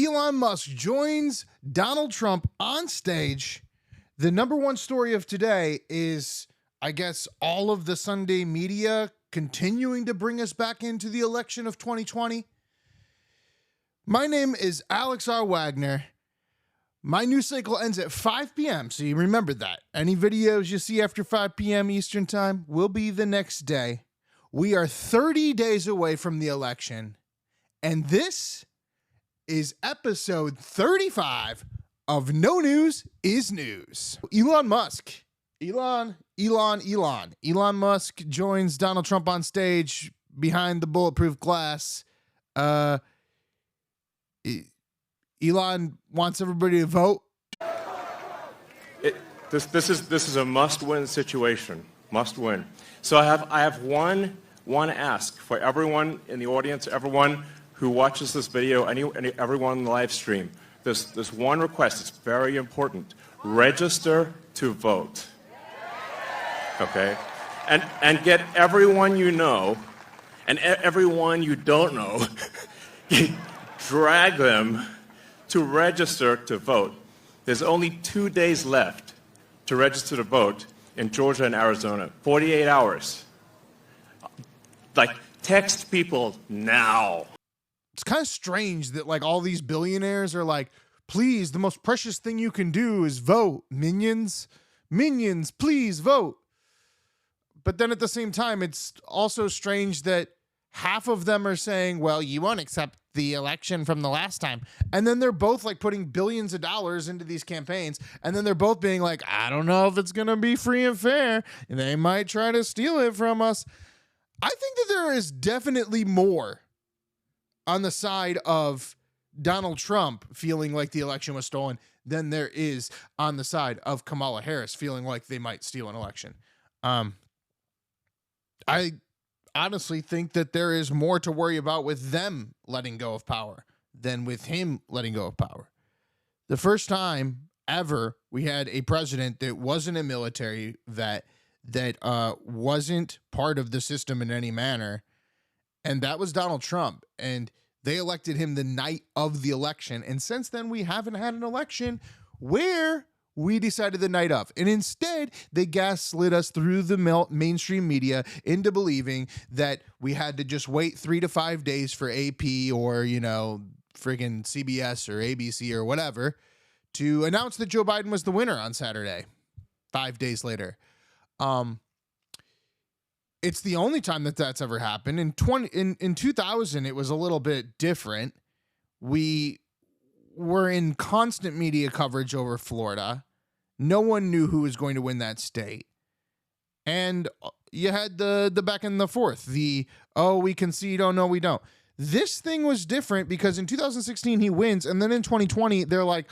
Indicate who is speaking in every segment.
Speaker 1: Elon Musk joins Donald Trump on stage. The number one story of today is, I guess, all of the Sunday media continuing to bring us back into the election of 2020. My name is Alex R. Wagner. My news cycle ends at 5 p.m., so you remember that. Any videos you see after 5 p.m. Eastern Time will be the next day. We are 30 days away from the election, and this is episode 35 of No News is News. Elon Musk. Elon Musk joins Donald Trump on stage behind the bulletproof glass. Elon wants everybody to vote.
Speaker 2: This is a must-win situation. Must win. So I have one ask for everyone in the audience, everyone who watches this video, everyone in the live stream. There's one request. It's very important. Register to vote. Okay? And get everyone you know and everyone you don't know, drag them to register to vote. There's only 2 days left to register to vote in Georgia and Arizona. 48 hours. Like, text people now.
Speaker 1: It's kind of strange that like all these billionaires are like, please, the most precious thing you can do is vote. Minions, please vote. But then at the same time, it's also strange that half of them are saying, well, you won't accept the election from the last time. And then they're both like putting billions of dollars into these campaigns. And then they're both being like, I don't know if it's going to be free and fair. They might try to steal it from us. I think that there is definitely more on the side of Donald Trump feeling like the election was stolen than there is on the side of Kamala Harris feeling like they might steal an election. I honestly think that there is more to worry about with them letting go of power than with him letting go of power. The first time ever we had a president that wasn't a military vet, that wasn't part of the system in any manner, and that was Donald Trump. And they elected him the night of the election. And since then, we haven't had an election where we decided the night of. And instead, they gaslit us through the mainstream media into believing that we had to just wait 3 to 5 days for AP or, friggin' CBS or ABC or whatever to announce that Joe Biden was the winner on Saturday, 5 days later. It's the only time that that's ever happened. In 2000, it was a little bit different. We were in constant media coverage over Florida. No one knew who was going to win that state. And you had the back and the forth. We concede, oh, no, we don't. This thing was different because in 2016, he wins. And then in 2020, they're like,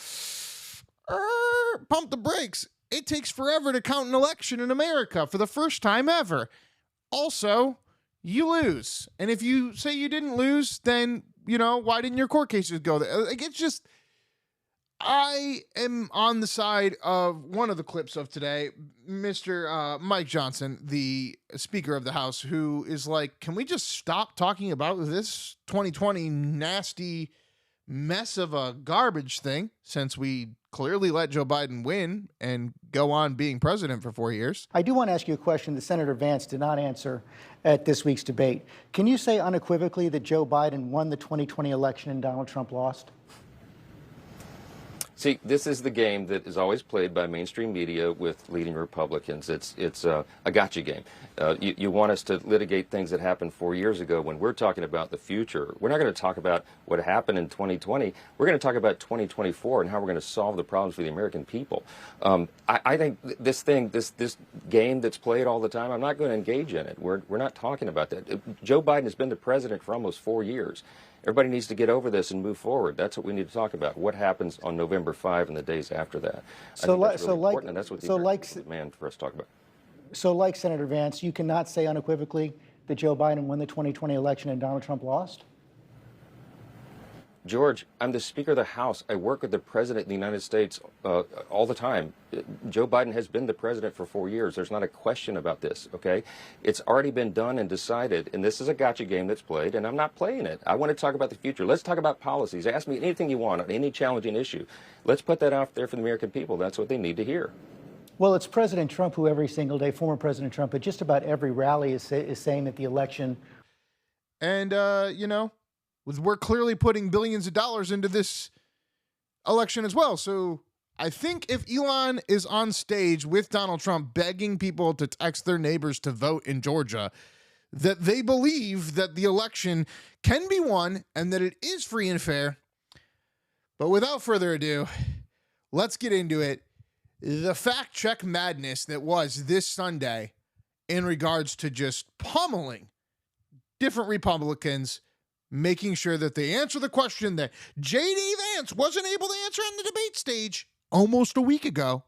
Speaker 1: pump the brakes. It takes forever to count an election in America for the first time ever. Also, you lose. And if you say you didn't lose, then, why didn't your court cases go there? Like, it's just, I am on the side of one of the clips of today, Mr. Mike Johnson, the Speaker of the House, who is like, can we just stop talking about this 2020 nasty mess of a garbage thing since we clearly let Joe Biden win and go on being president for 4 years?
Speaker 3: I do want to ask you a question that Senator Vance did not answer at this week's debate. Can you say unequivocally that Joe Biden won the 2020 election and Donald Trump lost?
Speaker 4: See, this is the game that is always played by mainstream media with leading Republicans. It's a gotcha game. You want us to litigate things that happened 4 years ago when we're talking about the future. We're not going to talk about what happened in 2020. We're going to talk about 2024 and how we're going to solve the problems for the American people. I think this game that's played all the time, I'm not going to engage in it. We're not talking about that. Joe Biden has been the president for almost 4 years. Everybody needs to get over this and move forward. That's what we need to talk about. What happens on November 5 and the days after that? I think that's really important, and that's what the American demand for us to talk about.
Speaker 3: So like Senator Vance, you cannot say unequivocally that Joe Biden won the 2020 election and Donald Trump lost?
Speaker 4: George, I'm the Speaker of the House. I work with the President of the United States all the time. Joe Biden has been the president for 4 years. There's not a question about this, okay? It's already been done and decided, and this is a gotcha game that's played, and I'm not playing it. I want to talk about the future. Let's talk about policies. Ask me anything you want on any challenging issue. Let's put that out there for the American people. That's what they need to hear.
Speaker 3: Well, it's President Trump who every single day, former President Trump, at just about every rally is saying that the election.
Speaker 1: And, you know, we're clearly putting billions of dollars into this election as well. So I think if Elon is on stage with Donald Trump begging people to text their neighbors to vote in Georgia, that they believe that the election can be won and that it is free and fair. But without further ado, let's get into it. The fact check madness that was this Sunday in regards to just pummeling different Republicans, making sure that they answer the question that JD Vance wasn't able to answer on the debate stage almost a week ago.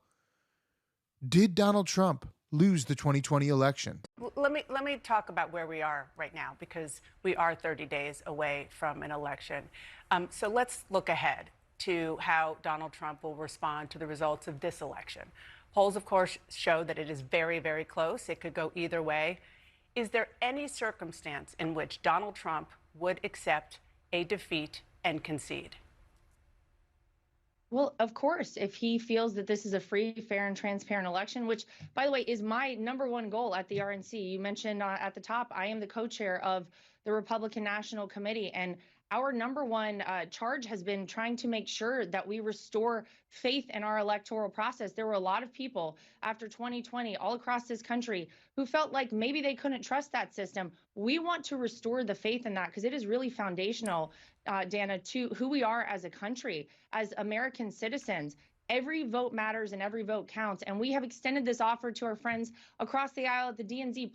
Speaker 1: Did Donald Trump lose the 2020 election?
Speaker 5: Let me talk about where we are right now, because we are 30 days away from an election. So let's look ahead to how Donald Trump will respond to the results of this election. Polls, of course, show that it is very, very close. It could go either way. Is there any circumstance in which Donald Trump would accept a defeat and concede?
Speaker 6: Well, of course, if he feels that this is a free, fair, and transparent election, which, by the way, is my #1 goal at the RNC. You mentioned at the top, I am the co-chair of the Republican National Committee, and our #1 charge has been trying to make sure that we restore faith in our electoral process. There were a lot of people after 2020 all across this country who felt like maybe they couldn't trust that system. We want to restore the faith in that because it is really foundational, Dana, to who we are as a country, as American citizens. Every vote matters and every vote counts. And we have extended this offer to our friends across the aisle at the DNC.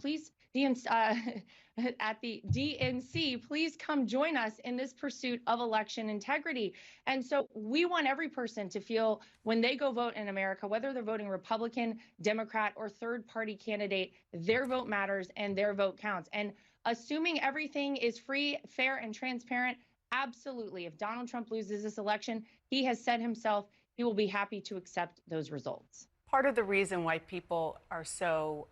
Speaker 6: At the DNC, please come join us in this pursuit of election integrity. And so we want every person to feel when they go vote in America, whether they're voting Republican, Democrat, or third-party candidate, their vote matters and their vote counts. And assuming everything is free, fair, and transparent, absolutely. If Donald Trump loses this election, he has said himself he will be happy to accept those results.
Speaker 5: Part of the reason why people are so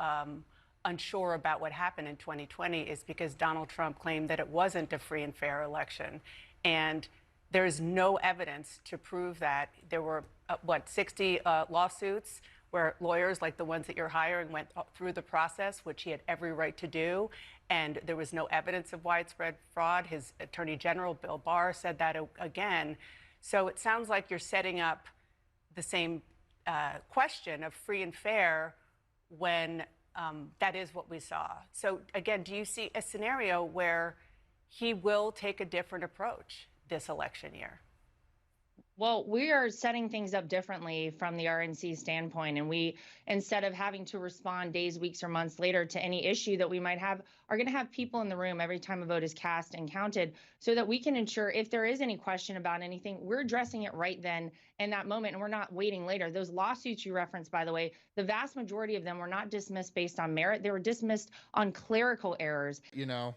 Speaker 5: unsure about what happened in 2020 is because Donald Trump claimed that it wasn't a free and fair election. And there's no evidence to prove that. There were, 60 lawsuits where lawyers like the ones that you're hiring went through the process, which he had every right to do. And there was no evidence of widespread fraud. His Attorney General, Bill Barr, said that again. So it sounds like you're setting up the same question of free and fair when that is what we saw. So again, do you see a scenario where he will take a different approach this election year?
Speaker 6: Well, we are setting things up differently from the RNC standpoint. And we, instead of having to respond days, weeks, or months later to any issue that we might have, are going to have people in the room every time a vote is cast and counted so that we can ensure if there is any question about anything, we're addressing it right then in that moment. And we're not waiting later. Those lawsuits you referenced, by the way, the vast majority of them were not dismissed based on merit. They were dismissed on clerical errors.
Speaker 1: You know,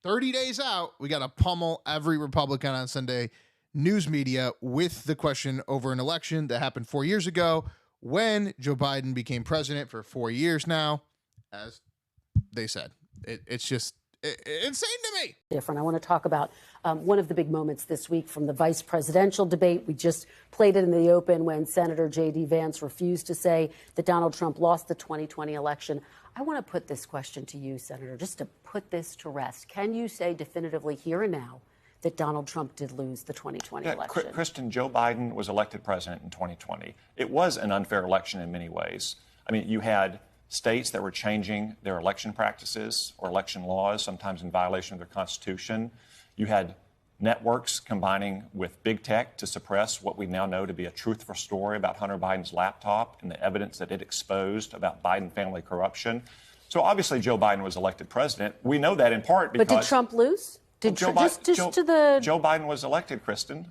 Speaker 1: 30 days out, we got to pummel every Republican on Sunday news media with the question over an election that happened 4 years ago when Joe Biden became president for 4 years now, as they said. It's just insane to me.
Speaker 7: Different. I want to talk about one of the big moments this week from the vice presidential debate. We just played it in the open when Senator JD Vance refused to say that Donald Trump lost the 2020 election. I want to put this question to you, Senator, just to put this to rest. Can you say definitively here and now that Donald Trump did lose the 2020 election?
Speaker 8: Kristen, Joe Biden was elected president in 2020. It was an unfair election in many ways. I mean, you had states that were changing their election practices or election laws, sometimes in violation of their constitution. You had networks combining with big tech to suppress what we now know to be a truthful story about Hunter Biden's laptop and the evidence that it exposed about Biden family corruption. So obviously Joe Biden was elected president. We know that in part because—
Speaker 7: But did Trump lose? Did
Speaker 8: Joe Joe Biden was elected, Kristen.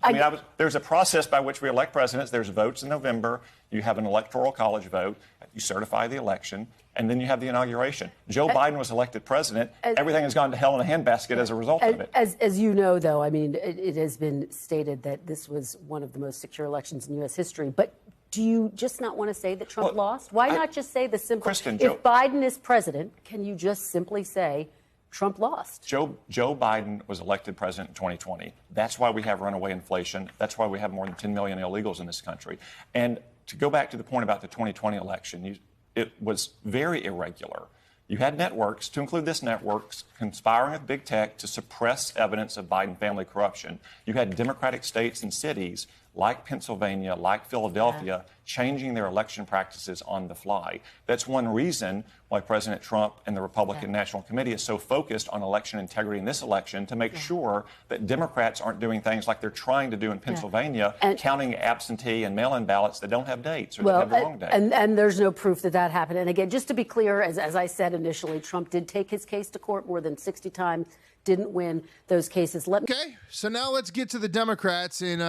Speaker 8: There's a process by which we elect presidents. There's votes in November. You have an electoral college vote. You certify the election, and then you have the inauguration. Joe Biden was elected president. Everything has gone to hell in a handbasket as a result of it.
Speaker 7: As you know, though, I mean, it has been stated that this was one of the most secure elections in U.S. history. But do you just not want to say that Trump lost? Why not just say the simple?
Speaker 8: Kristen,
Speaker 7: if Biden is president, can you just simply say Trump lost?
Speaker 8: Joe Biden was elected president in 2020. That's why we have runaway inflation. That's why we have more than 10 million illegals in this country. And to go back to the point about the 2020 election, it was very irregular. You had networks, to include this network, conspiring with big tech to suppress evidence of Biden family corruption. You had Democratic states and cities like Pennsylvania, like Philadelphia, changing their election practices on the fly. That's one reason why President Trump and the Republican National Committee is so focused on election integrity in this election, to make sure that Democrats aren't doing things like they're trying to do in Pennsylvania, counting absentee and mail-in ballots that don't have dates or that have the wrong date.
Speaker 7: And there's no proof that that happened. And again, just to be clear, as I said initially, Trump did take his case to court more than 60 times. Didn't win those cases.
Speaker 1: Okay, so now let's get to the Democrats and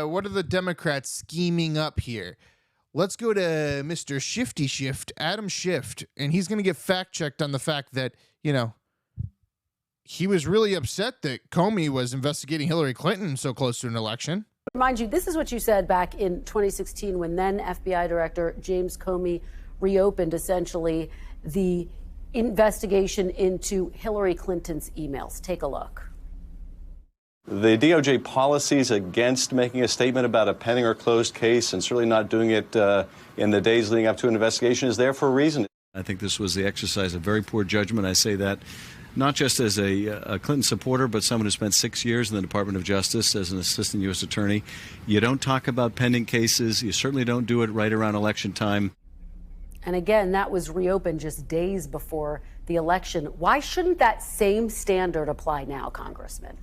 Speaker 1: what are the Democrats scheming up here? Let's go to Mr. Shifty Shift, Adam Schiff, and he's going to get fact-checked on the fact that, he was really upset that Comey was investigating Hillary Clinton so close to an election.
Speaker 7: Mind you, this is what you said back in 2016 when then FBI Director James Comey reopened essentially the investigation into Hillary Clinton's emails. Take a look.
Speaker 9: The DOJ policies against making a statement about a pending or closed case, and certainly not doing it in the days leading up to an investigation, is there for a reason.
Speaker 10: I think this was the exercise of very poor judgment. I say that not just as a Clinton supporter, but someone who spent 6 years in the Department of Justice as an assistant U.S. attorney. You don't talk about pending cases. You certainly don't do it right around election time.
Speaker 7: And again, that was reopened just days before the election. Why shouldn't that same standard apply now, Congressman?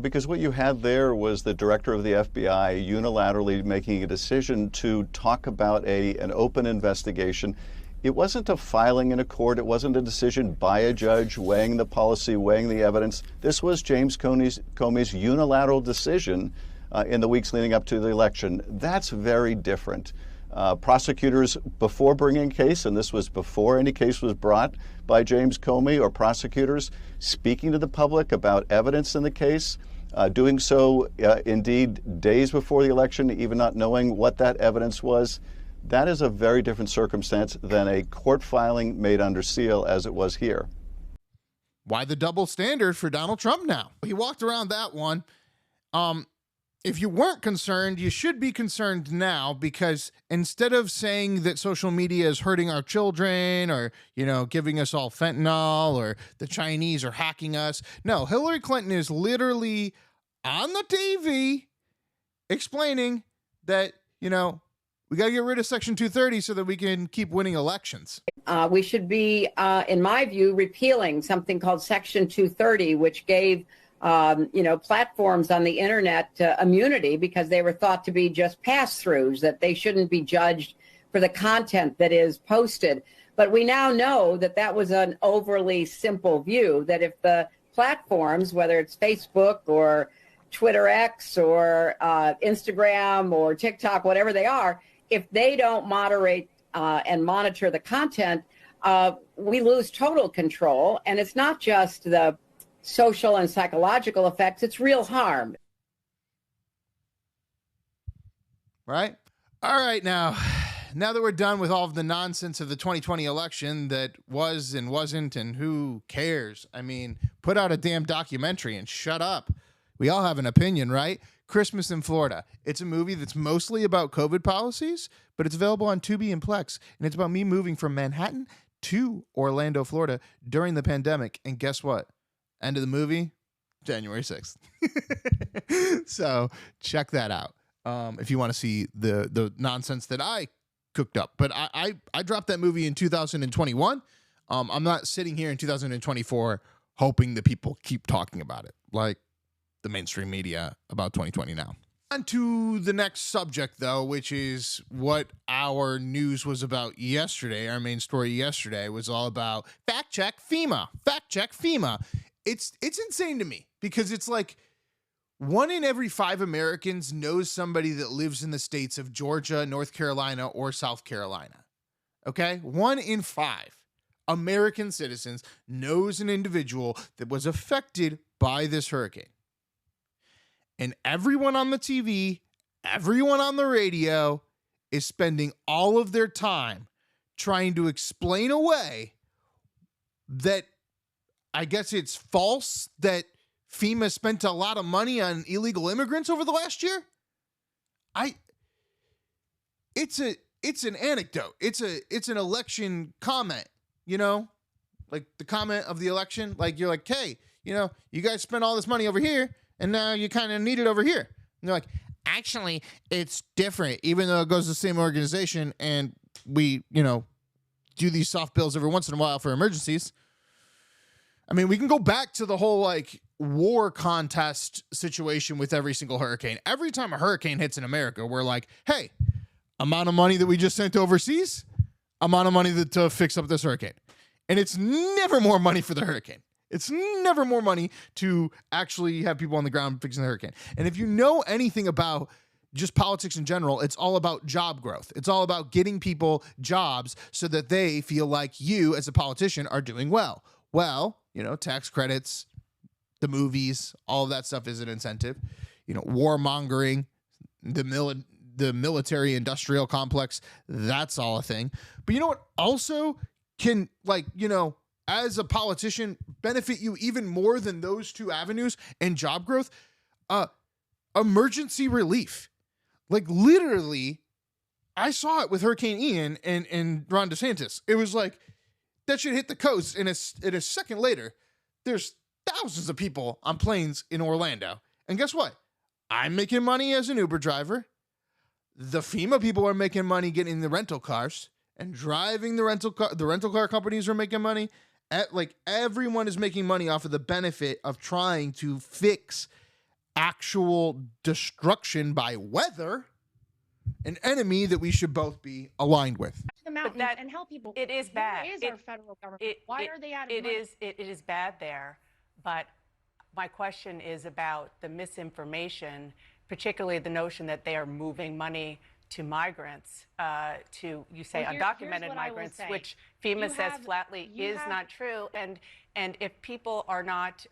Speaker 9: Because what you had there was the director of the FBI unilaterally making a decision to talk about an open investigation. It wasn't a filing in a court. It wasn't a decision by a judge weighing the policy, weighing the evidence. This was James Comey's unilateral decision in the weeks leading up to the election. That's very different. Prosecutors, before bringing a case, and this was before any case was brought by James Comey, or prosecutors speaking to the public about evidence in the case, doing so indeed days before the election, even not knowing what that evidence was. That is a very different circumstance than a court filing made under seal as it was here.
Speaker 1: Why the double standard for Donald Trump now? He walked around that one. If you weren't concerned, you should be concerned now, because instead of saying that social media is hurting our children or, giving us all fentanyl or the Chinese are hacking us, no, Hillary Clinton is literally on the TV explaining that, we got to get rid of Section 230 so that we can keep winning elections.
Speaker 11: We should be, in my view, repealing something called Section 230, which gave platforms on the internet immunity because they were thought to be just pass-throughs, that they shouldn't be judged for the content that is posted. But we now know that that was an overly simple view, that if the platforms, whether it's Facebook or Twitter X or Instagram or TikTok, whatever they are, if they don't moderate and monitor the content, we lose total control. And it's not just the social and psychological effects, it's real harm.
Speaker 1: Right? All right, now that we're done with all of the nonsense of the 2020 election that was and wasn't and who cares? I mean, put out a damn documentary and shut up. We all have an opinion, right? Christmas in Florida. It's a movie that's mostly about COVID policies, but it's available on Tubi and Plex, and it's about me moving from Manhattan to Orlando, Florida during the pandemic, and guess what? End of the movie, January 6th. So check that out if you want to see the nonsense that I cooked up. But I dropped that movie in 2021. I'm not sitting here in 2024 hoping that people keep talking about it like the mainstream media about 2020 now. On to the next subject, though, which is what our news was about yesterday. Our main story yesterday was all about fact check FEMA. Fact check FEMA. it's insane to me because it's like 1 in every 5 Americans knows somebody that lives in the states of Georgia, North Carolina, or South Carolina. Okay? 1 in 5 American citizens knows an individual that was affected by this hurricane. And everyone on the TV, everyone on the radio is spending all of their time trying to explain away that I guess it's false that FEMA spent a lot of money on illegal immigrants over the last year. It's an anecdote. It's an election comment, like the comment of the election. Like you're like, hey, you guys spent all this money over here and now you kind of need it over here. And they're like, actually, it's different, even though it goes to the same organization and we, do these soft bills every once in a while for emergencies. I mean, we can go back to the whole like war contest situation with every single hurricane. Every time a hurricane hits in America, we're like, hey, amount of money that we just sent overseas, amount of money to fix up this hurricane. And it's never more money for the hurricane. It's never more money to actually have people on the ground fixing the hurricane. And if you know anything about just politics in general, it's all about job growth. It's all about getting people jobs so that they feel like you as a politician are doing well. Well, tax credits, the movies, all of that stuff is an incentive. Warmongering, the military industrial complex, that's all a thing. But you know what also can, as a politician, benefit you even more than those two avenues and job growth? Emergency relief. Like literally, I saw it with Hurricane Ian and Ron DeSantis. It was like that shit hit the coast, and a second later, there's thousands of people on planes in Orlando. And guess what? I'm making money as an Uber driver. The FEMA people are making money getting the rental cars and driving the rental car. The rental car companies are making money. Everyone is making money off of the benefit of trying to fix actual destruction by weather, an enemy that we should both be aligned with.
Speaker 6: The mountains and help people.
Speaker 5: It is bad.
Speaker 6: Where is our federal government? Why are they out of money?
Speaker 5: It is bad there, but my question is about the misinformation, particularly the notion that they are moving money to migrants, to, you say, undocumented migrants, which FEMA says flatly is not true. And if people are not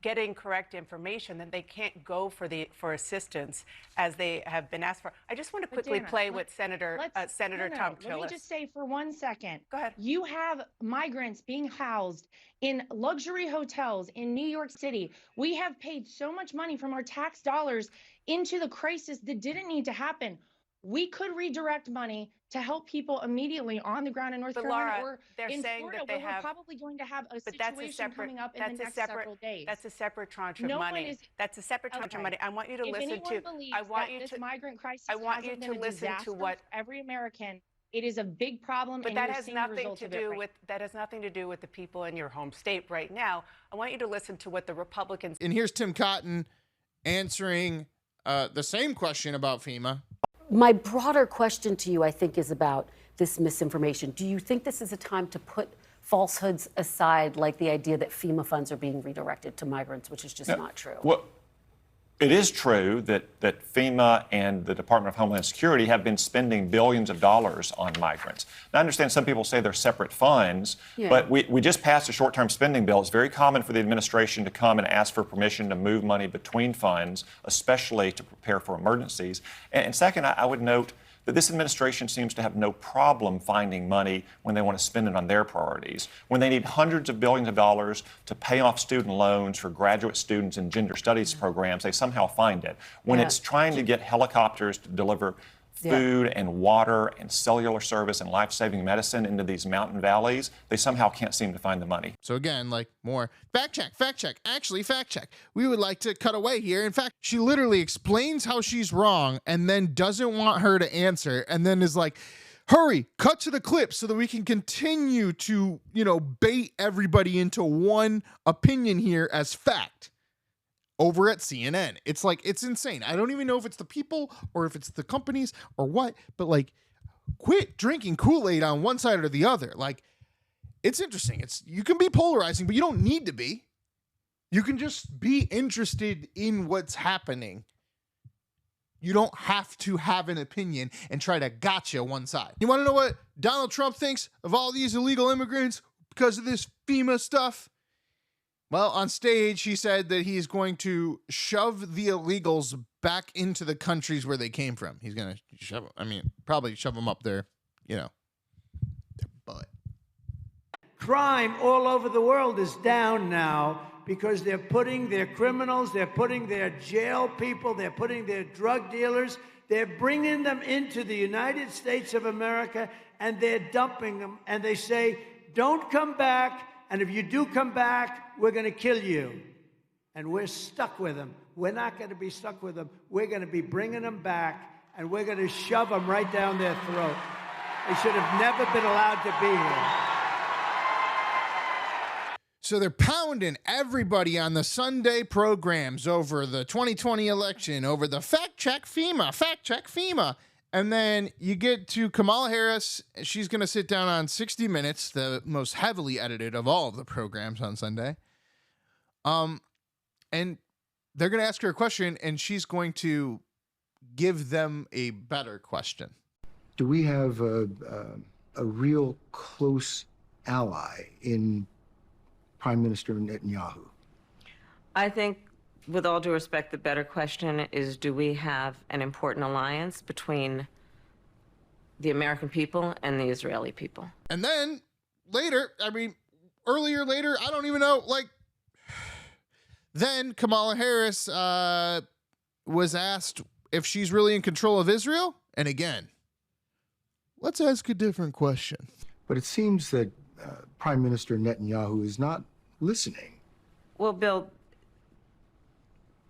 Speaker 5: getting correct information, then they can't go for assistance as they have been asked for. I just want to quickly play with Senator Tom Tillis.
Speaker 6: Let me just say for 1 second.
Speaker 5: Go ahead.
Speaker 6: You have migrants being housed in luxury hotels in New York City. We have paid so much money from our tax dollars into the crisis that didn't need to happen. We could redirect money to help people immediately on the ground in North Carolina or in Florida, where we're probably going to have a situation coming up in the next several days.
Speaker 5: That's a separate tranche of money. That's a separate tranche of money. I want you to listen to. I want you to. This
Speaker 6: migrant crisis hasn't been a disaster for every American. It is a big problem,
Speaker 5: but that has nothing to do with the people in your home state right now. I want you to listen to what the Republicans.
Speaker 1: And here's Tim Cotton answering the same question about FEMA.
Speaker 7: My broader question to you, I think, is about this misinformation. Do you think this is a time to put falsehoods aside, like the idea that FEMA funds are being redirected to migrants, which is just not true?
Speaker 8: Well, it is true that FEMA and the Department of Homeland Security have been spending billions of dollars on migrants. Now, I understand some people say they're separate funds, but we just passed a short-term spending bill. It's very common for the administration to come and ask for permission to move money between funds, especially to prepare for emergencies. And second, I would note that this administration seems to have no problem finding money when they want to spend it on their priorities. When they need hundreds of billions of dollars to pay off student loans for graduate students in gender studies programs, they somehow find it. When it's trying to get helicopters to deliver food and water and cellular service and life-saving medicine into these mountain valleys, they somehow can't seem to find the money.
Speaker 1: So again, more fact check, actually fact check. We would like to cut away here. In fact, she literally explains how she's wrong and then doesn't want her to answer and then is like, hurry, cut to the clip so that we can continue to, bait everybody into one opinion here as fact. Over at CNN. It's insane. I don't even know if it's the people or if it's the companies or what, but quit drinking Kool-Aid on one side or the other. It's interesting. You can be polarizing, but you don't need to be. You can just be interested in what's happening. You don't have to have an opinion and try to gotcha one side. You want to know what Donald Trump thinks of all these illegal immigrants because of this FEMA stuff? Well, on stage, he said that he's going to shove the illegals back into the countries where they came from. He's going to shove them, probably shove them up their butt.
Speaker 12: Crime all over the world is down now because they're putting their criminals, they're putting their jail people, they're putting their drug dealers, they're bringing them into the United States of America, and they're dumping them, and they say, don't come back, and if you do come back, we're going to kill you. And we're stuck with them. We're not going to be stuck with them. We're going to be bringing them back, and we're going to shove them right down their throat. They should have never been allowed to be here.
Speaker 1: So they're pounding everybody on the Sunday programs over the 2020 election, over the fact check FEMA. And then you get to Kamala Harris. She's going to sit down on 60 Minutes, the most heavily edited of all of the programs on Sunday. And they're going to ask her a question, and she's going to give them a better question.
Speaker 13: Do we have a real close ally in Prime Minister Netanyahu?
Speaker 14: I think, with all due respect, the better question is, do we have an important alliance between the American people and the Israeli people?
Speaker 1: And then later, earlier, I don't even know, then Kamala Harris was asked if she's really in control of Israel. And again, let's ask a different question.
Speaker 13: But it seems that Prime Minister Netanyahu is not listening.
Speaker 14: Well, Bill,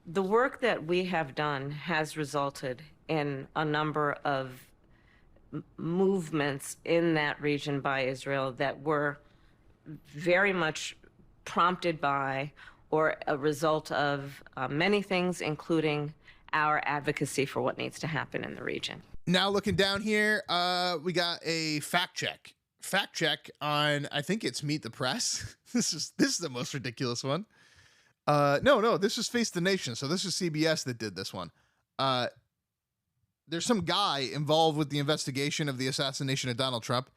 Speaker 14: the work that we have done has resulted in a number of movements in that region by Israel that were very much prompted by or a result of many things, including our advocacy for what needs to happen in the region.
Speaker 1: Now looking down here, we got a fact check on, I think it's Meet the Press. This is the most ridiculous one. No, this is Face the Nation. So this is CBS that did this one. There's some guy involved with the investigation of the assassination of Donald Trump,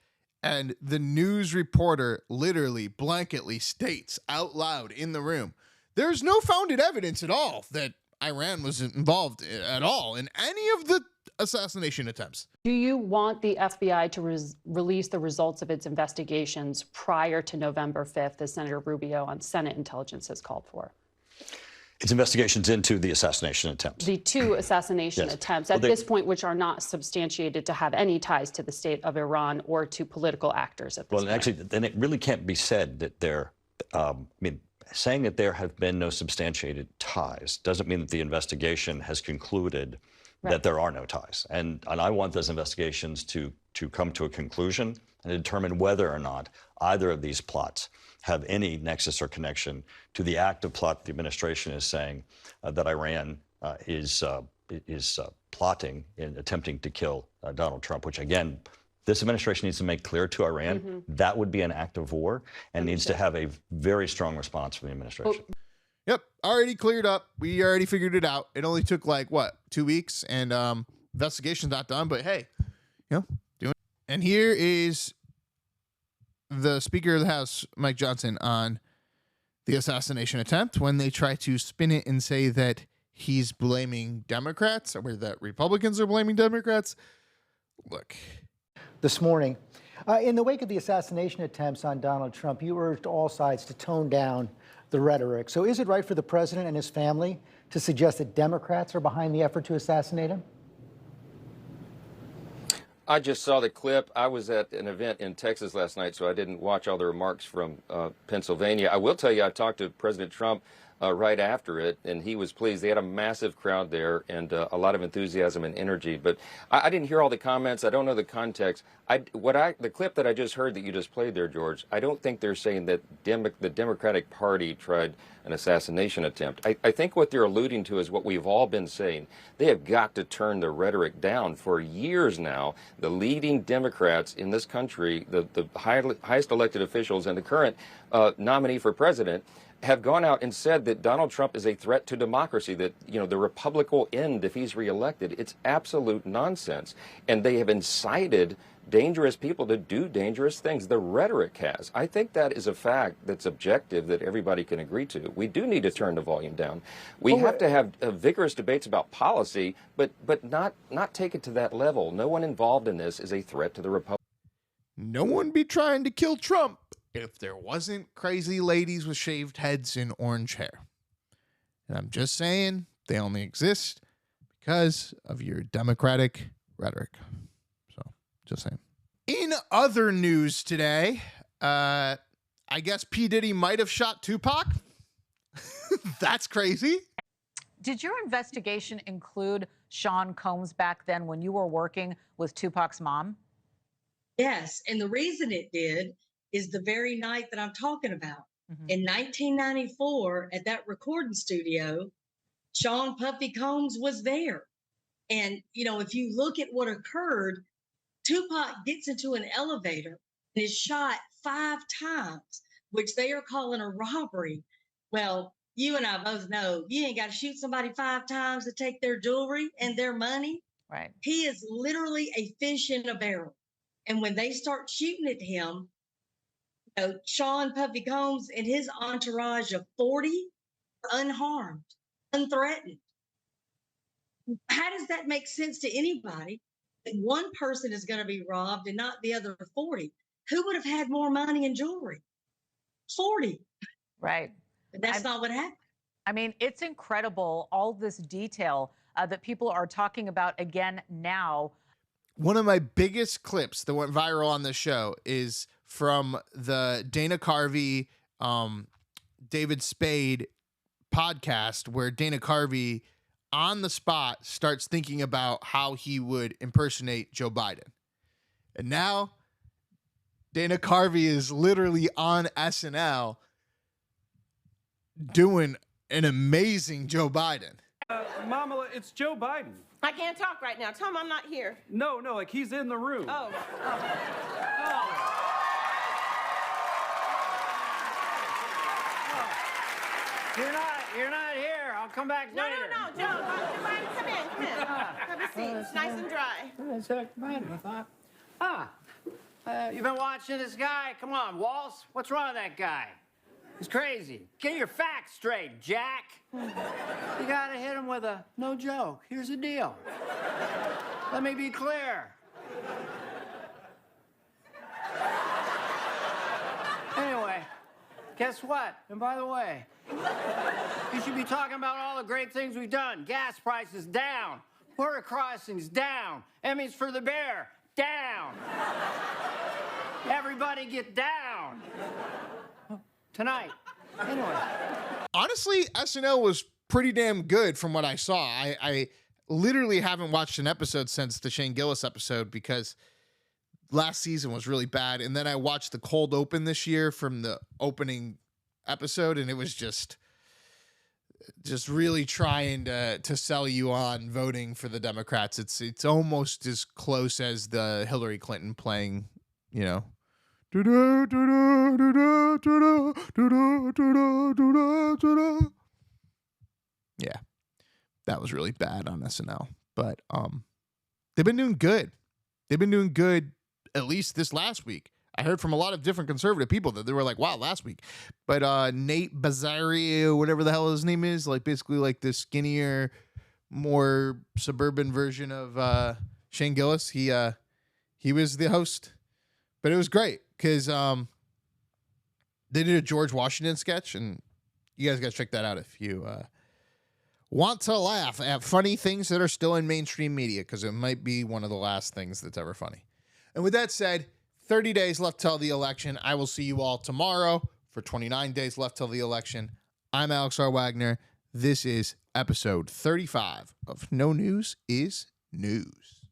Speaker 1: and the news reporter literally blanketly states out loud in the room, there's no founded evidence at all that Iran was involved at all in any of the assassination attempts.
Speaker 15: Do you want the FBI to release the results of its investigations prior to November 5th, as Senator Rubio on Senate Intelligence has called for?
Speaker 16: It's investigations into the assassination attempts.
Speaker 15: The two assassination attempts at this point, which are not substantiated to have any ties to the state of Iran or to political actors at this point.
Speaker 16: Well, actually, then it really can't be said that there, saying that there have been no substantiated ties doesn't mean that the investigation has concluded that there are no ties. And I want those investigations to come to a conclusion and determine whether or not either of these plots have any nexus or connection to the active plot the administration is saying that Iran is plotting and attempting to kill Donald Trump, which, again, this administration needs to make clear to Iran that would be an act of war and needs to have a very strong response from the administration.
Speaker 1: Yep, already cleared up. We already figured it out. It only took 2 weeks, and investigation's not done. But hey, doing it. And here is the Speaker of the House, Mike Johnson, on the assassination attempt when they try to spin it and say that he's blaming Democrats or that Republicans are blaming Democrats. Look.
Speaker 3: This morning, in the wake of the assassination attempts on Donald Trump, you urged all sides to tone down the rhetoric. So is it right for the president and his family to suggest that Democrats are behind the effort to assassinate him?
Speaker 4: I just saw the clip. I was at an event in Texas last night, so I didn't watch all the remarks from Pennsylvania. I will tell you, I talked to President Trump right after it, and he was pleased. They had a massive crowd there and a lot of enthusiasm and energy. But I didn't hear all the comments. I don't know the context. The clip that I just heard that you just played there, George, I don't think they're saying that the Democratic Party tried an assassination attempt. I think what they're alluding to is what we've all been saying. They have got to turn the rhetoric down. For years now, the leading Democrats in this country, the highest elected officials and the current nominee for president, have gone out and said that Donald Trump is a threat to democracy, that, you know, the republic will end if he's reelected. It's absolute nonsense. And they have incited dangerous people to do dangerous things. The rhetoric has. I think that is a fact that's objective that everybody can agree to. We do need to turn the volume down. We have to have vigorous debates about policy, but not take it to that level. No one involved in this is a threat to the republic.
Speaker 1: No one be trying to kill Trump if there wasn't crazy ladies with shaved heads and orange hair. And I'm just saying they only exist because of your Democratic rhetoric. So, just saying. In other news today, I guess P. Diddy might have shot Tupac. That's crazy.
Speaker 17: Did your investigation include Sean Combs back then when you were working with Tupac's mom?
Speaker 18: Yes, and the reason it did is the very night that I'm talking about. In 1994, at that recording studio, Sean Puffy Combs was there. And, you know, if you look at what occurred, Tupac gets into an elevator and is shot 5 times, which they are calling a robbery. Well, you and I both know you ain't got to shoot somebody 5 times to take their jewelry and their money.
Speaker 17: Right.
Speaker 18: He is literally a fish in a barrel. And when they start shooting at him, you know, Sean Puffy Combs and his entourage of 40 are unharmed, unthreatened. How does that make sense to anybody? That one person is going to be robbed and not the other 40. Who would have had more money and jewelry? 40.
Speaker 17: Right.
Speaker 18: But that's not what happened.
Speaker 17: I mean, it's incredible, all this detail that people are talking about again now.
Speaker 1: One of my biggest clips that went viral on this show is from the Dana Carvey, David Spade podcast, where Dana Carvey on the spot starts thinking about how he would impersonate Joe Biden. And now Dana Carvey is literally on SNL doing an amazing Joe Biden.
Speaker 19: Mama, it's Joe Biden.
Speaker 20: I can't talk right now. Tell him I'm not here.
Speaker 19: No, like he's in the room.
Speaker 20: Oh.
Speaker 21: You're not here. I'll come back later.
Speaker 20: No, Joe. Come in. Have a seat. It's nice and dry.
Speaker 21: You've been watching this guy? Come on, Waltz. What's wrong with that guy? He's crazy. Get your facts straight, Jack. You gotta hit him with a no joke. Here's the deal. Let me be clear. Anyway, guess what? And by the way, you should be talking about all the great things we've done. Gas prices down. Border crossings down. Emmys for the Bear down. Everybody get down. Tonight. Anyway.
Speaker 1: Honestly, SNL was pretty damn good from what I saw. I literally haven't watched an episode since the Shane Gillis episode because last season was really bad. And then I watched the cold open this year from the opening episode, and it was just really trying to sell you on voting for the Democrats. It's almost as close as the Hillary Clinton playing, you know, yeah, that was really bad on SNL. But they've been doing good. They've been doing good at least this last week. I heard from a lot of different conservative people that they were like, wow, last week. But Nate Bazzario, whatever the hell his name is, like basically like the skinnier, more suburban version of Shane Gillis, he was the host. But it was great because they did a George Washington sketch, and you guys got to check that out if you want to laugh at funny things that are still in mainstream media, because it might be one of the last things that's ever funny. And with that said, 30 days left till the election. I will see you all tomorrow for 29 days left till the election. I'm Alex R. Wagner. This is episode 35 of No News is News.